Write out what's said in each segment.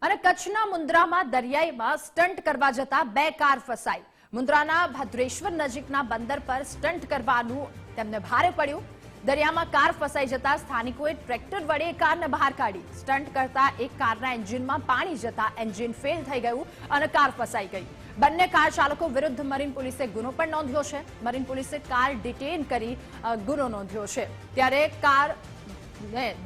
અને કચ્છના મુન્દ્રામાં દરિયાઈમાં સ્ટન્ટ કરવા જતા 2 કાર ફસાઈ। મુન્દ્રાના ભદ્રેશ્વર નજીકના બંદર પર સ્ટન્ટ કરવાનું તેમને ભારે પડ્યું। દરિયામાં કાર ફસાઈ જતા સ્થાનિકોએ ટ્રેક્ટર વડે કારને બહાર કાઢી। સ્ટન્ટ કરતા એક કારના એન્જિનમાં પાણી જતા એન્જિન ફેલ થઈ ગયું અને કાર ફસાઈ ગઈ। બંને કાર ચાલકો વિરુદ્ધ મરીન પોલીસે ગુનો પણ નોંધ્યો છે। મરીન પોલીસે કાર ડિટેન કરી ગુનો નોંધ્યો છે। ત્યારે કાર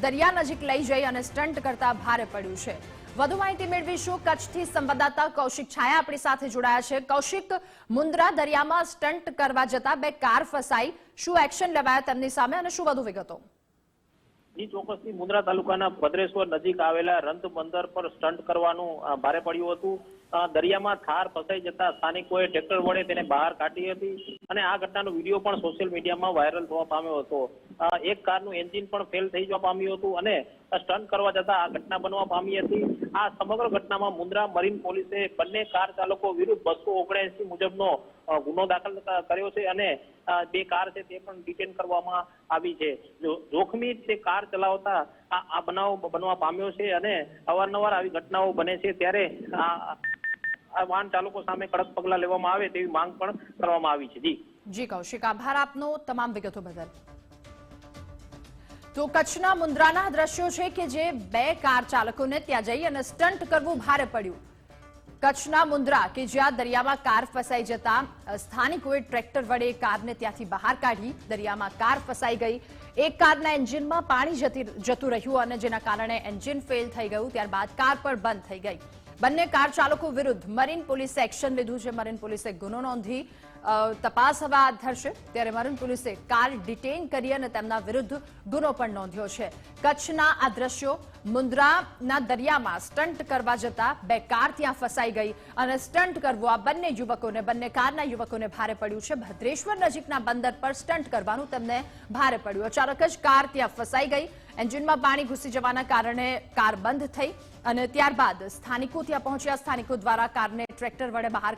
દરિયા નજીક લઈ જઈ અને સ્ટન્ટ કરતા ભારે પડ્યું છે। વધુ માહિતી મેળવીશું કચ્છથી સંવાદદાતા કૌશિક છાયા આપણી સાથે જોડાયા છે। કૌશિક, મુન્દ્રા દરિયામાં સ્ટન્ટ કરવા જતા 2 કાર ફસાઈ, શું એક્શન લેવાયા તેમની સામે અને શું વધુ વિગતો? જી ચોક્કસથી મુન્દ્રા તાલુકાના ભદ્રેશ્વર નજીક આવેલા રંત બંદર પર સ્ટન્ટ કરવાનું ભારે પડ્યું હતું। દરિયામાં થાર ફસાઈ જતા સ્થાનિકોએ ટ્રેક્ટર વડે તેને બહાર કાઢી હતી અને આ ઘટનાનો વિડીયો પણ સોશિયલ મીડિયામાં વાયરલ થવા પામ્યો હતો। એક કારનું એન્જિન પણ ફેલ થઈ જવા પામ્યું હતું અને સ્ટન્ટ કરવા જતા આ ઘટના બનવા પામી હતી। આ સમગ્ર ઘટનામાં મુન્દ્રા મરીન પોલીસે બંને કાર ચાલકો વિરુદ્ધ 279 મુજબનો ગુનો દાખલ કર્યો છે અને 2 કાર છે તે પણ ડિટેન કરવામાં આવી છે। જોખમી તે કાર ચલાવતા આ બનાવ બનવા પામ્યો છે અને અવારનવાર આવી ઘટનાઓ બને છે ત્યારે આ વાહન ચાલકો સામે કડક પગલાં લેવામાં આવે તેવી માંગ પણ કરવામાં આવી છે। જી કૌશિક, આભાર આપનો તમામ વિગતો બદલ। તો કચ્છના મુન્દ્રાના દ્રશ્યો છે કે જે 2 કાર ચાલકોને ત્યાં જઈ અને સ્ટન્ટ કરવું ભારે પડ્યું। કચ્છના મુન્દ્રા કે જ્યાં દરિયામાં કાર ફસાઈ જતા સ્થાનિકોએ ટ્રેક્ટર વડે કારને ત્યાંથી બહાર કાઢી। દરિયામાં કાર ફસાઈ ગઈ, એક કારના એન્જિનમાં પાણી જતું રહ્યું અને જેના કારણે એન્જિન ફેલ થઈ ગયું। ત્યારબાદ કાર પણ બંધ થઈ ગઈ। બંને કાર ચાલકો વિરુદ્ધ મરીન પોલીસે એક્શન લીધું છે। મરીન પોલીસે ગુનો નોંધી તપાસ હવે હાથ ધરશે। ત્યારે મરીન પોલીસે કાર ડિટેન કરી અને તેમના વિરુદ્ધ ગુનો પણ નોંધ્યો છે। કચ્છના આ દ્રશ્યો, મુન્દ્રાના દરિયામાં સ્ટન્ટ કરવા જતા 2 કાર ત્યાં ફસાઈ ગઈ અને સ્ટન્ટ કરવું આ બંને કારના યુવકોને ભારે પડ્યું છે। ભદ્રેશ્વર નજીકના બંદર પર સ્ટન્ટ કરવાનું તેમને ભારે પડ્યું। અચાનક જ કાર ત્યાં ફસાઈ ગઈ, એન્જિનમાં પાણી ઘૂસી જવાના કારણે કાર બંધ થઈ અને ત્યારબાદ સ્થાનિકો ત્યાં પહોંચ્યા। સ્થાનિકો દ્વારા કારને ટ્રેક્ટર વડે બહાર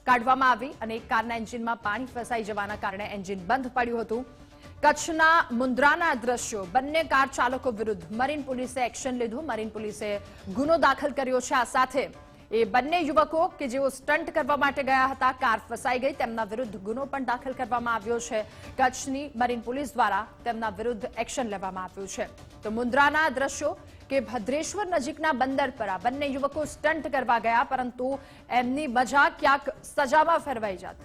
કાઢવામાં આવી અને એક કારના એન્જિનમાં પાણી ફસાઈ જવાના કારણે એન્જિન બંધ પડ્યું હતું। કચ્છના મુન્દ્રાના દ્રશ્યો, બંને કાર ચાલકો વિરુદ્ધ મરીન પોલીસે એક્શન લીધું। મરીન પોલીસે ગુનો દાખલ કર્યો છે। આ સાથે એ બંને યુવકો કે જેઓ સ્ટન્ટ કરવા માટે ગયા હતા, કાર ફસાઈ ગઈ, તેમના વિરુદ્ધ ગુનો પણ દાખલ કરવામાં આવ્યો છે। કચ્છની મરીન પોલીસ દ્વારા તેમના વિરુદ્ધ એક્શન લેવામાં આવ્યું છે। તો મુન્દ્રાના દ્રશ્યો કે ભદ્રેશ્વર નજીકના બંદર પર આ બંને યુવકો સ્ટન્ટ કરવા ગયા, પરંતુ એમની મજા ક્યાંક સજામાં ફેરવાઈ જાત।